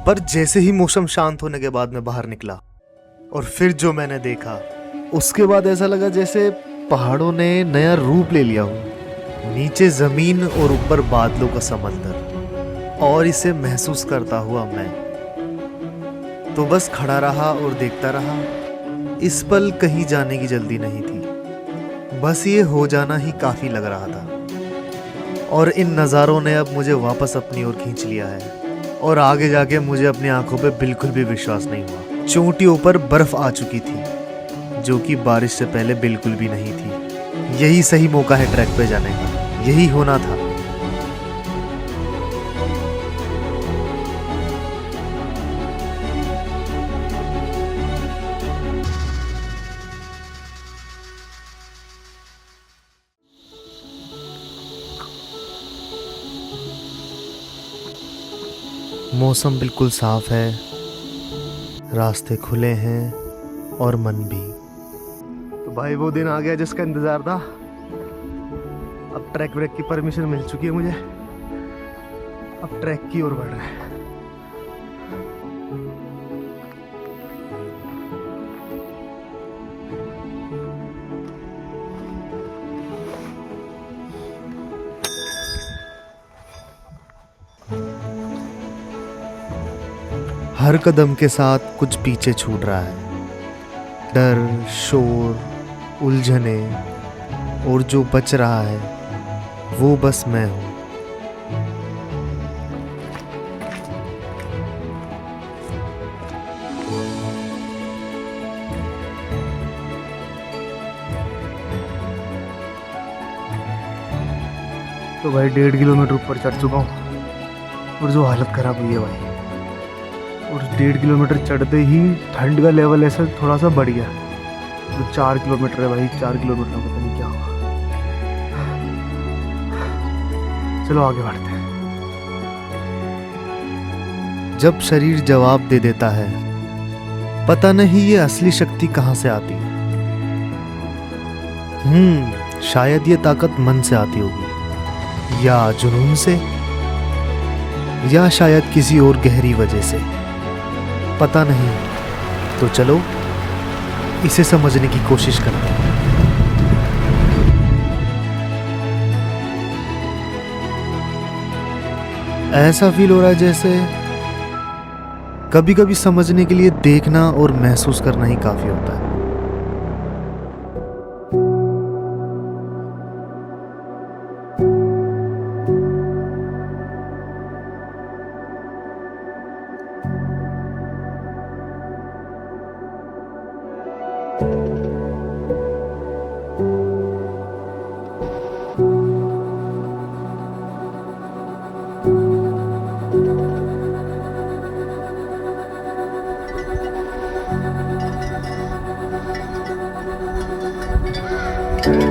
पर जैसे ही मौसम शांत होने के बाद मैं बाहर निकला और फिर जो मैंने देखा, उसके बाद ऐसा लगा जैसे पहाड़ों ने नया रूप ले लिया हो। नीचे जमीन और ऊपर बादलों का समंदर, और इसे महसूस करता हुआ मैं तो बस खड़ा रहा और देखता रहा। इस पल कहीं जाने की जल्दी नहीं थी, बस ये हो जाना ही काफी लग रहा था। और इन नज़ारों ने अब मुझे वापस अपनी ओर खींच लिया है, और आगे जाके मुझे अपनी आंखों पे बिल्कुल भी विश्वास नहीं हुआ। चोटियों पर बर्फ आ चुकी थी, जो कि बारिश से पहले बिल्कुल भी नहीं थी। यही सही मौका है ट्रैक पे जाने का, यही होना था। मौसम बिल्कुल साफ है, रास्ते खुले हैं और मन भी। तो भाई वो दिन आ गया जिसका इंतजार था। अब ट्रैक ब्रेक की परमिशन मिल चुकी है मुझे। अब ट्रैक की ओर बढ़ रहा है। हर कदम के साथ कुछ पीछे छूट रहा है। डर, शोर, उलझने, और जो बच रहा है वो बस मैं हूँ। तो भाई 1.5 किलोमीटर ऊपर चढ़ चुका हूँ, और जो हालत खराब हुई है भाई। और 1.5 किलोमीटर चढ़ते ही ठंड का लेवल ऐसा थोड़ा सा बढ़ गया। तो 4 किलोमीटर है भाई, 4 किलोमीटर में पता नहीं क्या होगा। चलो आगे बढ़ते हैं। जब शरीर जवाब दे देता है, पता नहीं ये असली शक्ति कहाँ से आती है। शायद ये ताकत मन से आती होगी, या जुनून से, या शायद किसी और गहरी वजह से, पता नहीं। तो चलो इसे समझने की कोशिश करते हैं। ऐसा फील हो रहा है जैसे कभी कभी समझने के लिए देखना और महसूस करना ही काफी होता है।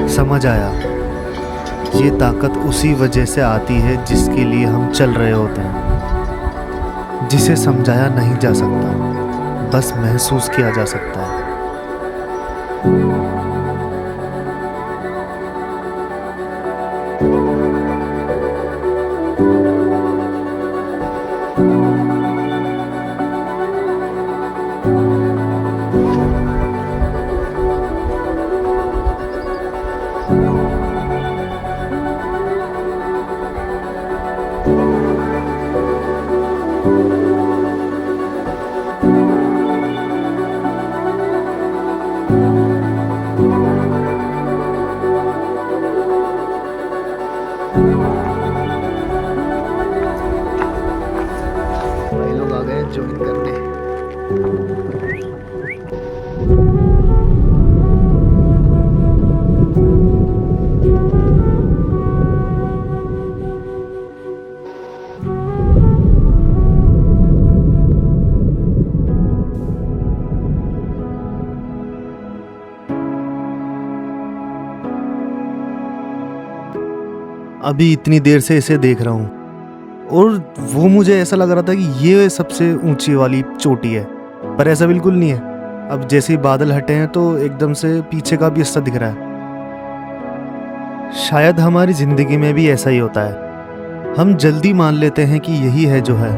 समझ आया, ये ताकत उसी वजह से आती है जिसके लिए हम चल रहे होते हैं, जिसे समझाया नहीं जा सकता, बस महसूस किया जा सकता है। भाई लोग आ गए ज्वाइन करने। अभी इतनी देर से इसे देख रहा हूँ, और वो मुझे ऐसा लग रहा था कि ये सबसे ऊंची वाली चोटी है, पर ऐसा बिल्कुल नहीं है। अब जैसे ही बादल हटे हैं तो एकदम से पीछे का भी हिस्सा दिख रहा है। शायद हमारी जिंदगी में भी ऐसा ही होता है। हम जल्दी मान लेते हैं कि यही है जो है,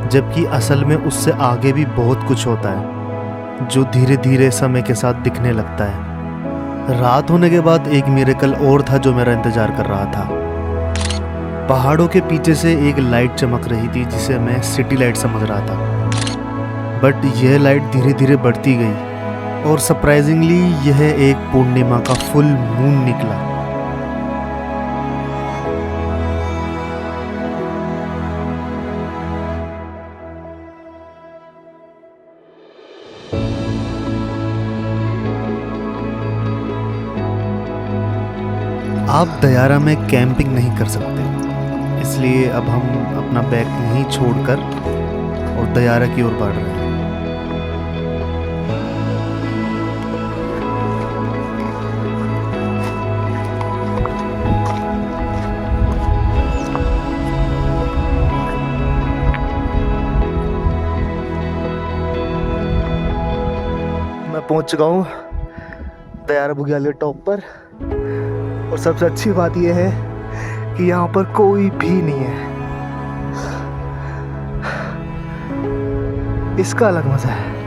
जबकि असल में उससे आगे भी बहुत कुछ होता है जो धीरे धीरे समय के साथ दिखने लगता है। रात होने के बाद एक मिरेकल और था जो मेरा इंतजार कर रहा था। पहाड़ों के पीछे से एक लाइट चमक रही थी जिसे मैं सिटी लाइट समझ रहा था, बट यह लाइट धीरे धीरे बढ़ती गई और सरप्राइजिंगली यह एक पूर्णिमा का फुल मून निकला। आप दयारा में कैंपिंग नहीं कर सकते, इसलिए अब हम अपना बैग यहीं छोड़कर और दयारा की ओर बढ़ रहे हैं। मैं पहुंच चुका हूँ दयारा बुग्याल टॉप पर, और सबसे अच्छी बात यह है कि यहाँ पर कोई भी नहीं है। इसका अलग मजा है।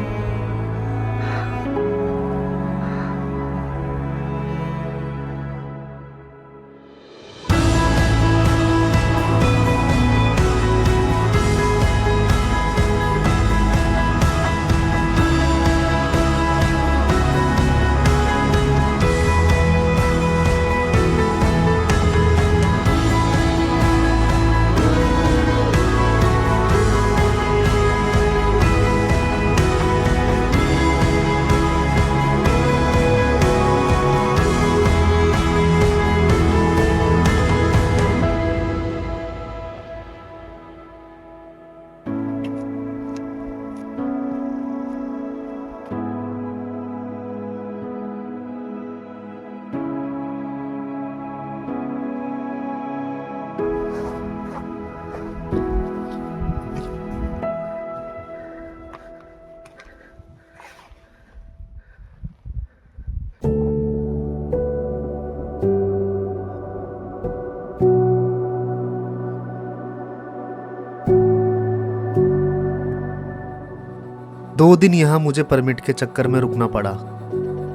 दो दिन यहाँ मुझे परमिट के चक्कर में रुकना पड़ा,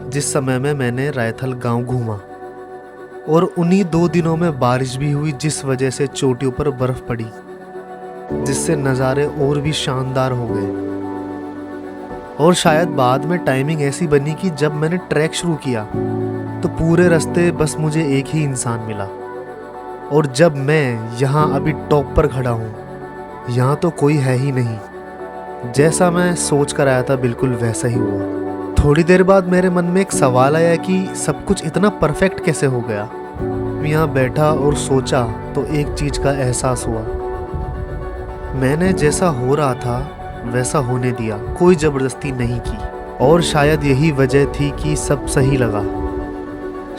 जिस समय में मैंने रायथल गांव घूमा, और उन्हीं 2 दिनों में बारिश भी हुई जिस वजह से चोटियों पर बर्फ पड़ी, जिससे नज़ारे और भी शानदार हो गए। और शायद बाद में टाइमिंग ऐसी बनी कि जब मैंने ट्रैक शुरू किया तो पूरे रास्ते बस मुझे एक ही इंसान मिला, और जब मैं यहाँ अभी टॉप पर खड़ा हूँ यहाँ तो कोई है ही नहीं। जैसा मैं सोच कर आया था बिल्कुल वैसा ही हुआ। थोड़ी देर बाद मेरे मन में एक सवाल आया कि सब कुछ इतना परफेक्ट कैसे हो गया। मैं यहाँ बैठा और सोचा तो एक चीज़ का एहसास हुआ। मैंने जैसा हो रहा था वैसा होने दिया, कोई ज़बरदस्ती नहीं की, और शायद यही वजह थी कि सब सही लगा।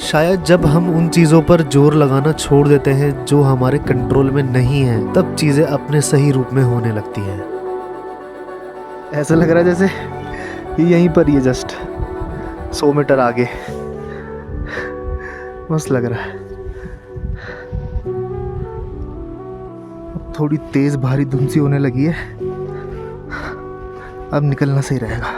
शायद जब हम उन चीज़ों पर जोर लगाना छोड़ देते हैं जो हमारे कंट्रोल में नहीं है, तब चीज़ें अपने सही रूप में होने लगती हैं। ऐसा लग रहा है जैसे यहीं पर ही जस्ट 100 मीटर आगे। मस्त लग रहा है। अब थोड़ी तेज भारी धुंध सी होने लगी है, अब निकलना सही रहेगा।